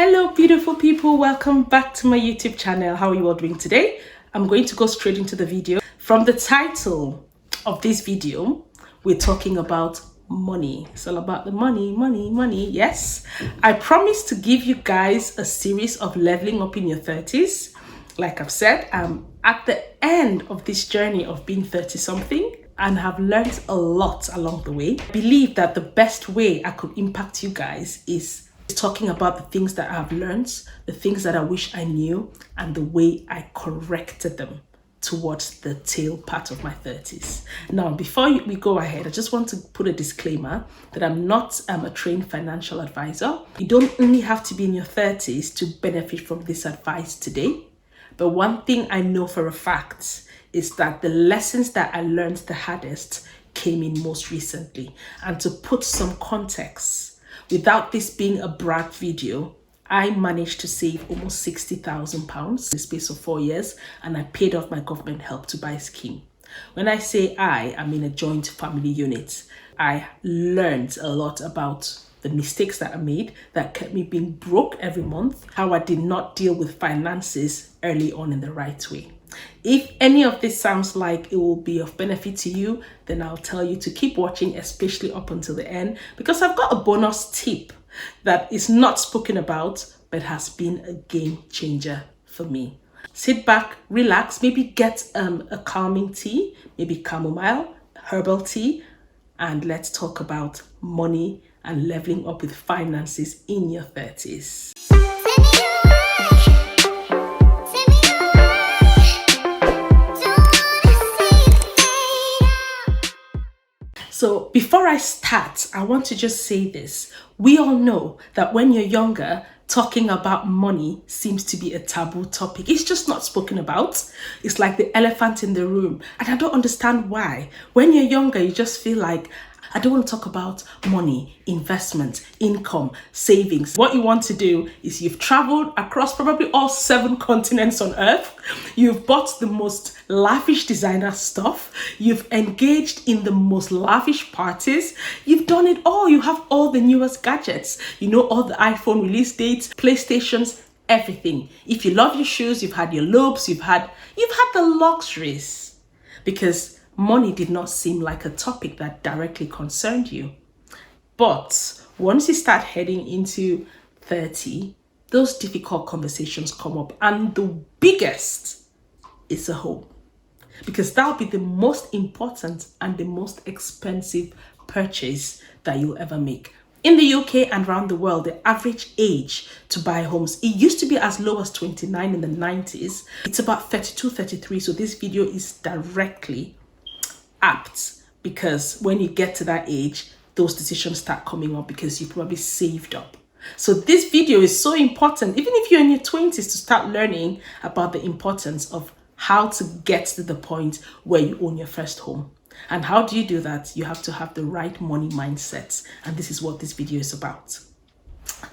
Hello beautiful people, welcome back to my YouTube channel. How are you all doing today? I'm going to go straight into the video. From the title of this video, we're talking about money. It's all about the money. Yes, I promised to give you guys a series of leveling up in your 30s. Like I've said, I'm at the end of this journey of being 30 something and have learned a lot along the way. I believe that the best way I could impact you guys is talking about the things that I've learned, the things that I wish I knew, and the way I corrected them towards the tail part of my 30s. Now, before we go ahead, I just want to put a disclaimer that I'm not a trained financial advisor. You don't only have to be in your 30s to benefit from this advice today. But one thing I know for a fact is that the lessons that I learned the hardest came in most recently. And to put some context, without this being a brag video, I managed to save almost £60,000 in the space of 4 years, and I paid off my government help to buy scheme. When I say I'm in a joint family unit. I learned a lot about the mistakes that I made that kept me being broke every month, how I did not deal with finances early on in the right way. If any of this sounds like it will be of benefit to you, then I'll tell you to keep watching, especially up until the end, because I've got a bonus tip that is not spoken about, but has been a game changer for me. Sit back, relax, maybe get a calming tea, maybe chamomile, herbal tea, and let's talk about money and leveling up with finances in your 30s. So before I start, I want to just say this. We all know that when you're younger, talking about money seems to be a taboo topic. It's just not spoken about. It's like the elephant in the room. And I don't understand why. When you're younger, you just feel like, I don't want to talk about money, investment, income, savings. What you want to do is you've traveled across probably all 7 continents on earth. You've bought the most lavish designer stuff. You've engaged in the most lavish parties. You've done it all. You have all the newest gadgets. You know all the iPhone release dates, PlayStations, everything. If you love your shoes, you've had your lobes, you've had the luxuries, because money did not seem like a topic that directly concerned you. But once you start heading into 30, those difficult conversations come up. And the biggest is a home. Because that'll be the most important and the most expensive purchase that you'll ever make. In the UK and around the world, the average age to buy homes, it used to be as low as 29 in the 90s. It's about 32, 33. So this video is directly apt, because when you get to that age, those decisions start coming up because you probably saved up. So this video is so important, even if you're in your 20s, to start learning about the importance of how to get to the point where you own your first home. And how do you do that? You have to have the right money mindset. And this is what this video is about.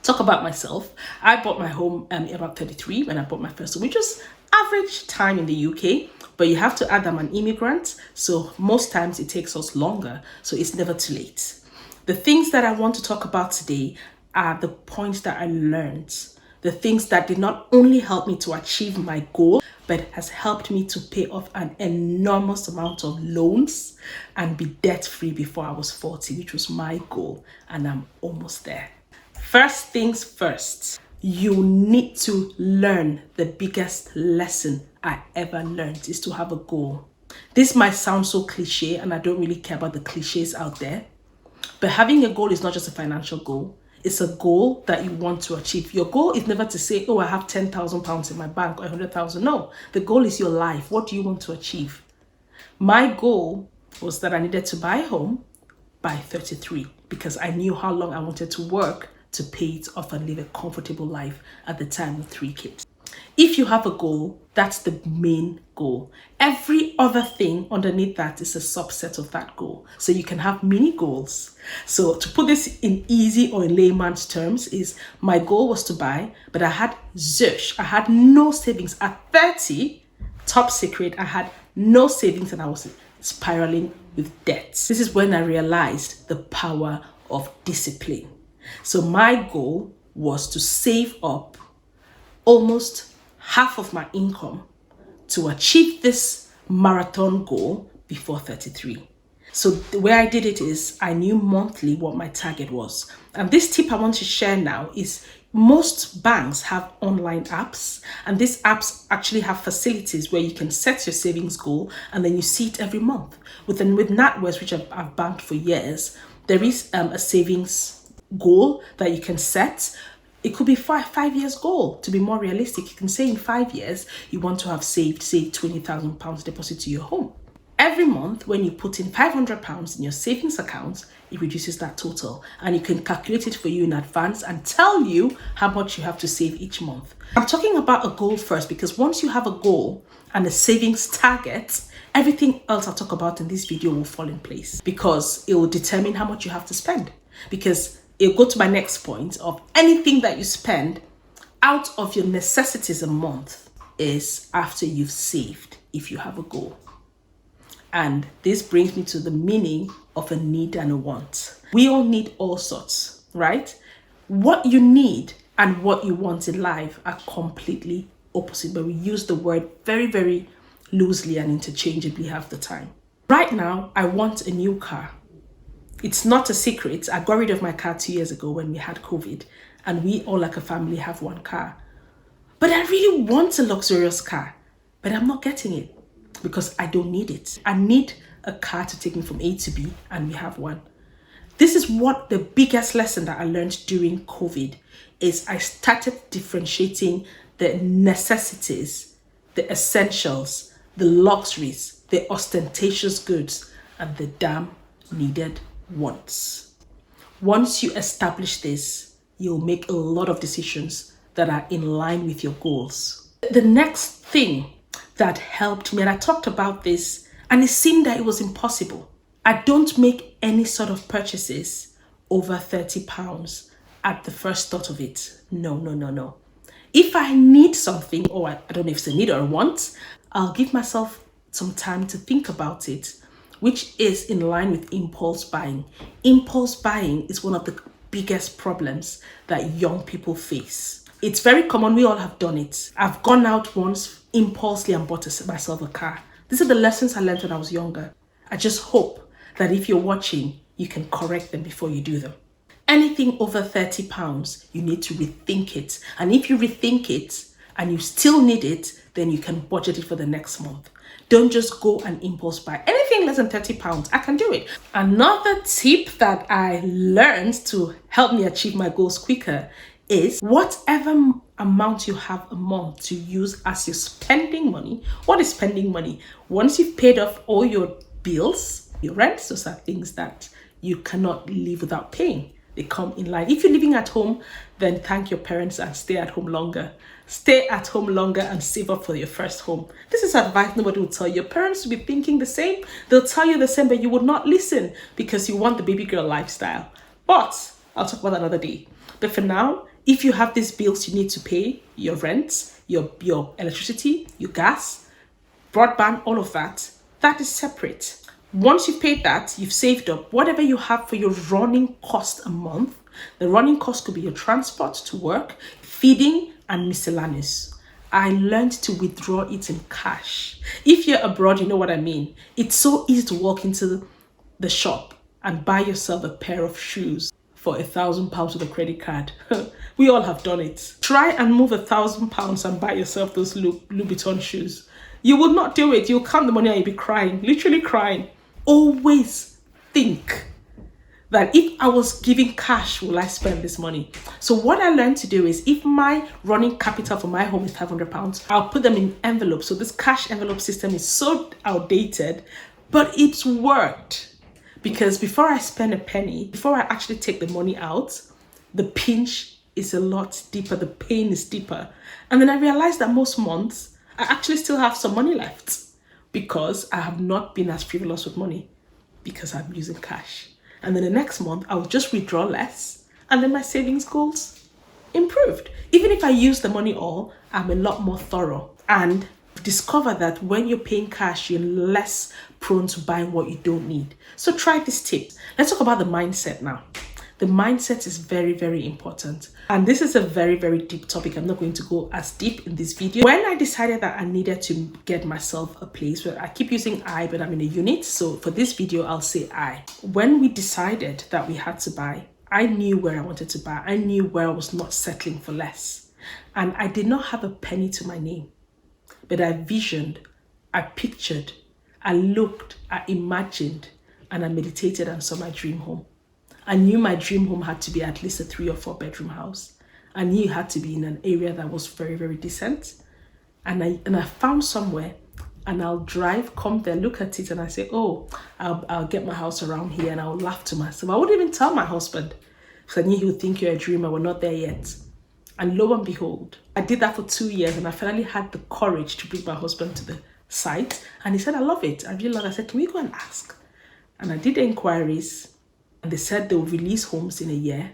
Talk about myself. I bought my home about 33 when I bought my first home, which was average time in the UK. But you have to add I'm an immigrant, so most times it takes us longer, so it's never too late. The things that I want to talk about today are the points that I learned, the things that did not only help me to achieve my goal, but has helped me to pay off an enormous amount of loans and be debt-free before I was 40, which was my goal, and I'm almost there. First things first, you need to learn the biggest lesson I ever learned is to have a goal. This might sound so cliche, and I don't really care about the cliches out there, but having a goal is not just a financial goal. It's a goal that you want to achieve. Your goal is never to say, oh, I have £10,000 in my bank or 100,000. No, the goal is your life. What do you want to achieve? My goal was that I needed to buy a home by 33 because I knew how long I wanted to work to pay it off and live a comfortable life at the time with 3 kids. If you have a goal, that's the main goal. Every other thing underneath that is a subset of that goal. So you can have mini goals. So to put this in easy or in layman's terms is my goal was to buy, but I had zilch. I had no savings. At 30, top secret, I had no savings and I was spiraling with debts. This is when I realized the power of discipline. So my goal was to save up almost half of my income to achieve this marathon goal before 33. So the way I did it is I knew monthly what my target was. And this tip I want to share now is most banks have online apps, and these apps actually have facilities where you can set your savings goal and then you see it every month. With NatWest, which I've banked for years, there is a savings goal that you can set. It could be five years goal. To be more realistic, you can say in 5 years you want to have saved, say, £20,000 deposit to your home. Every month, when you put in £500 in your savings account, it reduces that total, and you can calculate it for you in advance and tell you how much you have to save each month. I'm talking about a goal first, because once you have a goal and a savings target, everything else I'll talk about in this video will fall in place, because it will determine how much you have to spend. Because it'll go to my next point of anything that you spend out of your necessities a month is after you've saved, if you have a goal. And this brings me to the meaning of a need and a want. We all need all sorts, right? What you need and what you want in life are completely opposite, but we use the word very, very loosely and interchangeably half the time. Right now, I want a new car. It's not a secret. I got rid of my car 2 years ago when we had COVID, and we all like a family have one car. But I really want a luxurious car, but I'm not getting it, because I don't need it. I need a car to take me from A to B, and we have one. This is what the biggest lesson that I learned during COVID is. I started differentiating the necessities, the essentials, the luxuries, the ostentatious goods, and the damn needed wants. Once you establish this, you'll make a lot of decisions that are in line with your goals. The next thing that helped me, and I talked about this, and it seemed that it was impossible. I don't make any sort of purchases over £30 at the first thought of it. No. If I need something, or I don't know if it's a need or a want, I'll give myself some time to think about it, which is in line with impulse buying. Impulse buying is one of the biggest problems that young people face. It's very common. We all have done it. I've gone out once impulsively and bought myself a car. These are the lessons I learned when I was younger. I just hope that if you're watching, you can correct them before you do them. Anything over £30, you need to rethink it. And if you rethink it and you still need it, then you can budget it for the next month. Don't just go and impulse buy. Anything less than £30, I can do it. Another tip that I learned to help me achieve my goals quicker is whatever amount you have a month to use as your spending money. What is spending money? Once you've paid off all your bills, your rents, those are things that you cannot live without paying. They come in line. If you're living at home, then thank your parents and stay at home longer. Stay at home longer and save up for your first home. This is advice nobody will tell you. Your parents will be thinking the same. They'll tell you the same, but you would not listen because you want the baby girl lifestyle. But I'll talk about that another day. But for now, if you have these bills you need to pay, your rent, your electricity, your gas, broadband, all of that, that is separate. Once you've paid that, you've saved up whatever you have for your running cost a month. The running cost could be your transport to work, feeding, and miscellaneous. I learned to withdraw it in cash. If you're abroad, you know what I mean. It's so easy to walk into the shop and buy yourself a pair of shoes for £1,000 with a credit card. We all have done it. Try and move £1,000 and buy yourself those Louis Vuitton shoes. You will not do it. You'll count the money and you'll be crying, literally crying. Always think that if I was giving cash, will I spend this money? So what I learned to do is, if my running capital for my home is £500, I'll put them in envelopes. So this cash envelope system is so outdated, but it's worked. Because before I spend a penny, before I actually take the money out, the pinch is a lot deeper, the pain is deeper. And then I realized that most months, I actually still have some money left because I have not been as frivolous with money because I'm using cash. And then the next month, I'll just withdraw less, and then my savings goals improved. Even if I use the money all, I'm a lot more thorough and discover that when you're paying cash, you're less prone to buying what you don't need. So try this tip. Let's talk about the mindset now. The mindset is very, very important. And this is a very, very deep topic. I'm not going to go as deep in this video. When I decided that I needed to get myself a place where I keep using I, but I'm in a unit. So for this video, I'll say I. When we decided that we had to buy, I knew where I wanted to buy. I knew where I was not settling for less. And I did not have a penny to my name. But I visioned, I pictured, I looked, I imagined, and I meditated and saw my dream home. I knew my dream home had to be at least a 3 or 4 bedroom house. I knew it had to be in an area that was very, very decent. And I found somewhere, and I'll drive, come there, look at it, and I say, oh, I'll get my house around here, and I'll laugh to myself. I wouldn't even tell my husband, because I knew he would think you're a dreamer. We're not there yet. And lo and behold, I did that for 2 years, and I finally had the courage to bring my husband to the site. And he said, I love it. I really love it. I said, can we go and ask? And I did the inquiries. And they said they will release homes in a year.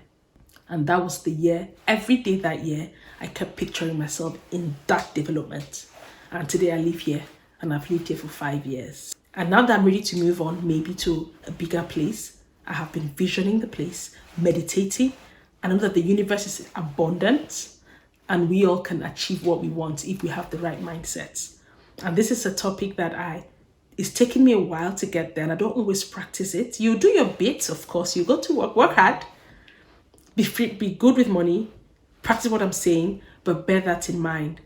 And that was the year. Every day that year, I kept picturing myself in that development. And today I live here, and I've lived here for 5 years. And now that I'm ready to move on, maybe to a bigger place, I have been visioning the place, meditating. I know that the universe is abundant, and we all can achieve what we want if we have the right mindsets. And this is a topic that it's taken me a while to get there, and I don't always practice it. You do your bits, of course. You go to work hard, be free, be good with money, practice what I'm saying, but bear that in mind,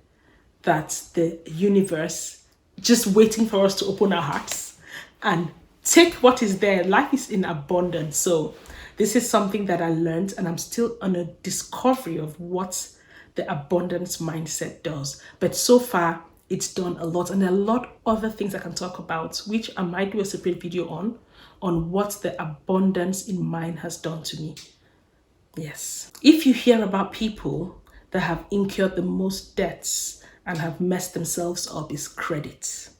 that the universe just waiting for us to open our hearts and take what is there. Life is in abundance. So this is something that I learned, and I'm still on a discovery of what the abundance mindset does. But so far, it's done a lot, and there are a lot of other things I can talk about, which I might do a separate video on what the abundance in mind has done to me. Yes. If you hear about people that have incurred the most debts and have messed themselves up, is credit.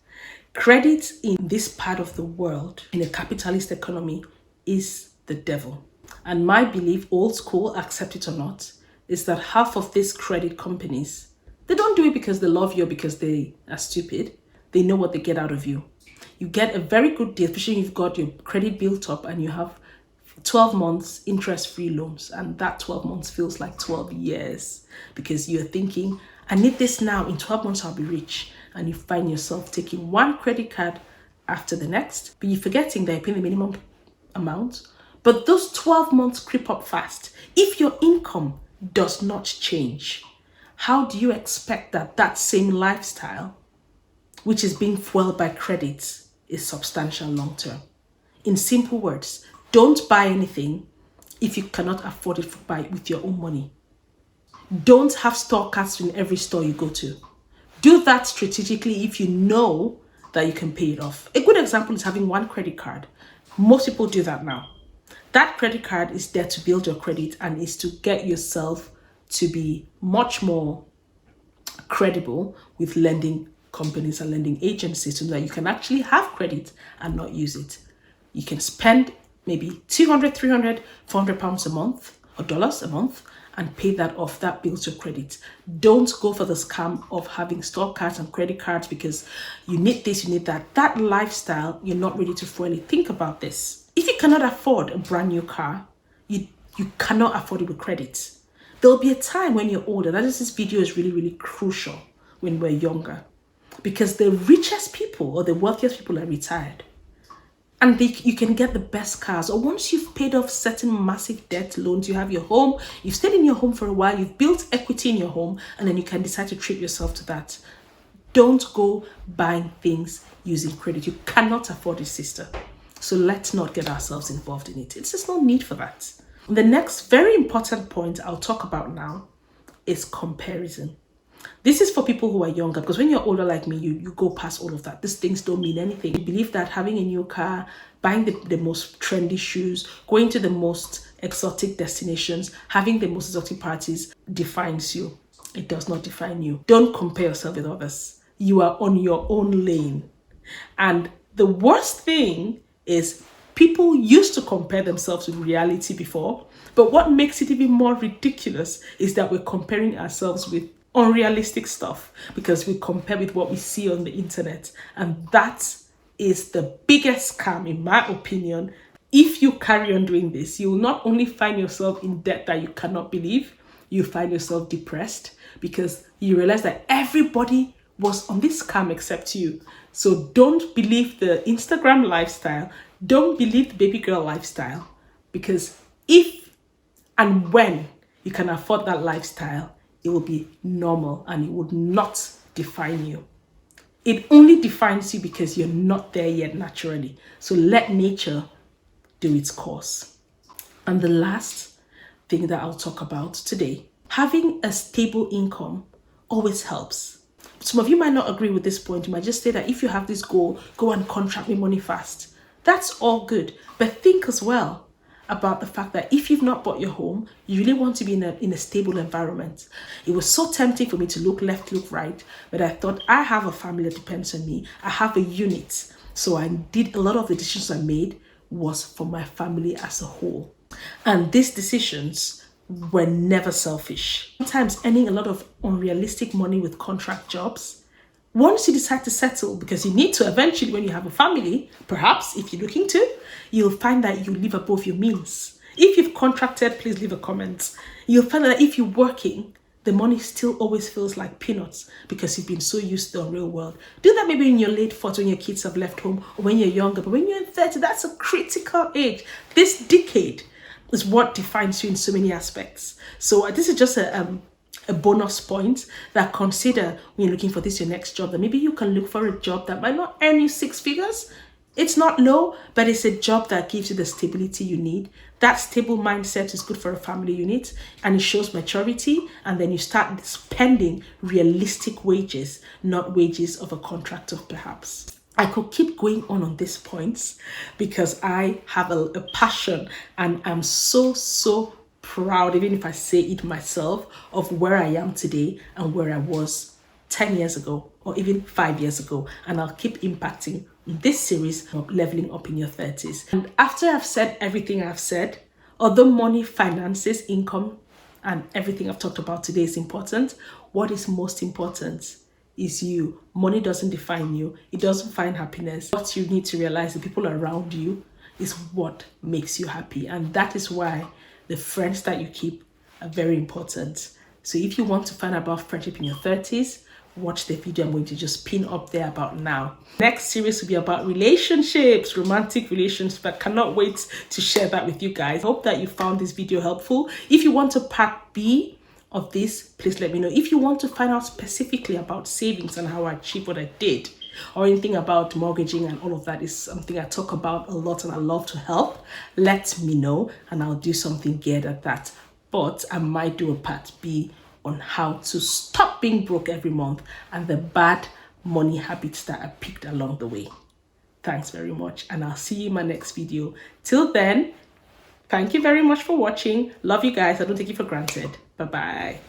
Credit in this part of the world, in a capitalist economy, is the devil. And my belief, old school, accept it or not, is that half of these credit companies, they don't do it because they love you or because they are stupid. They know what they get out of you. You get a very good deal, especially if you've got your credit built up and you have 12 months interest-free loans. And that 12 months feels like 12 years because you're thinking, I need this now. In 12 months, I'll be rich. And you find yourself taking one credit card after the next, but you're forgetting that you're paying the minimum amount. But those 12 months creep up fast. If your income does not change, how do you expect that that same lifestyle, which is being fueled by credits, is substantial long term? In simple words, don't buy anything if you cannot afford it with your own money. Don't have store cards in every store you go to. Do that strategically if you know that you can pay it off. A good example is having one credit card. Most people do that now. That credit card is there to build your credit and is to get yourself to be much more credible with lending companies and lending agencies so that you can actually have credit and not use it. You can spend maybe 200, 300, 400 pounds a month or dollars a month and pay that off. That builds your credit. Don't go for the scam of having store cards and credit cards because you need this, you need that. That lifestyle, you're not ready to fully think about this. If you cannot afford a brand new car, you cannot afford it with credit. There'll be a time when you're older. That is, this video is really, really crucial when we're younger, because the richest people or the wealthiest people are retired. And you can get the best cars. Or once you've paid off certain massive debt loans, you have your home, you've stayed in your home for a while, you've built equity in your home, and then you can decide to treat yourself to that. Don't go buying things using credit. You cannot afford it, sister. So let's not get ourselves involved in it. It's just no need for that. The next very important point I'll talk about now is comparison. This is for people who are younger, because when you're older like me, you go past all of that. These things don't mean anything. You believe that having a new car, buying the most trendy shoes, going to the most exotic destinations, having the most exotic parties defines you. It does not define you. Don't compare yourself with others. You are on your own lane. And the worst thing is people used to compare themselves with reality before. But what makes it even more ridiculous is that we're comparing ourselves with unrealistic stuff because we compare with what we see on the internet. And that is the biggest scam, in my opinion. if you carry on doing this, you will not only find yourself in debt that you cannot believe, you find yourself depressed because you realize that everybody was on this scam except you. So don't believe the Instagram lifestyle. Don't believe the baby girl lifestyle, because if and when you can afford that lifestyle, it will be normal and it would not define you. It only defines you because you're not there yet naturally. So let nature do its course. And the last thing that I'll talk about today, having a stable income always helps. Some of you might not agree with this point. You might just say that if you have this goal, go and contract with money fast. That's all good. But think as well about the fact that if you've not bought your home, you really want to be in a stable environment. It was so tempting for me to look left, look right, but I thought I have a family that depends on me. I have a unit. So I did a lot of the decisions I made was for my family as a whole. And these decisions were never selfish. Sometimes earning a lot of unrealistic money with contract jobs, once you decide to settle, because you need to eventually when you have a family, perhaps if you're looking to, you'll find that you live above your means. If you've contracted, please leave a comment. You'll find that if you're working, the money still always feels like peanuts because you've been so used to the real world. Do that maybe in your late 40s when your kids have left home, or when you're younger. But when you're in 30, that's a critical age. This decade is what defines you in so many aspects. So this is just a bonus point that consider when you're looking for this your next job, that maybe you can look for a job that might not earn you 6 figures. It's not low, but it's a job that gives you the stability you need. That stable mindset is good for a family unit, and it shows maturity. And then you start spending realistic wages, not wages of a contractor perhaps. I could keep going on these points because I have a passion, and I'm so proud, even if I say it myself, of where I am today and where I was 10 years ago or even 5 years ago. And I'll keep impacting this series of leveling up in your 30s. And after I've said everything I've said, although money, finances, income, and everything I've talked about today is important, what is most important is you. Money doesn't define you. It doesn't find happiness. What you need to realize, the people around you is what makes you happy. And that is why the friends that you keep are very important. So if you want to find out about friendship in your 30s, watch the video I'm going to just pin up there about now. Next series will be about relationships, romantic relationships. I cannot wait to share that with you guys. I hope that you found this video helpful. If you want a part B of this, please let me know. If you want to find out specifically about savings and how I achieved what I did, or anything about mortgaging and all of that is something I talk about a lot and I love to help, let me know and I'll do something geared at that. But I might do a part B on how to stop being broke every month and the bad money habits that I picked along the way. Thanks very much, and I'll see you in my next video. Till then, thank you very much for watching. Love you guys. I don't take you for granted. Bye-bye.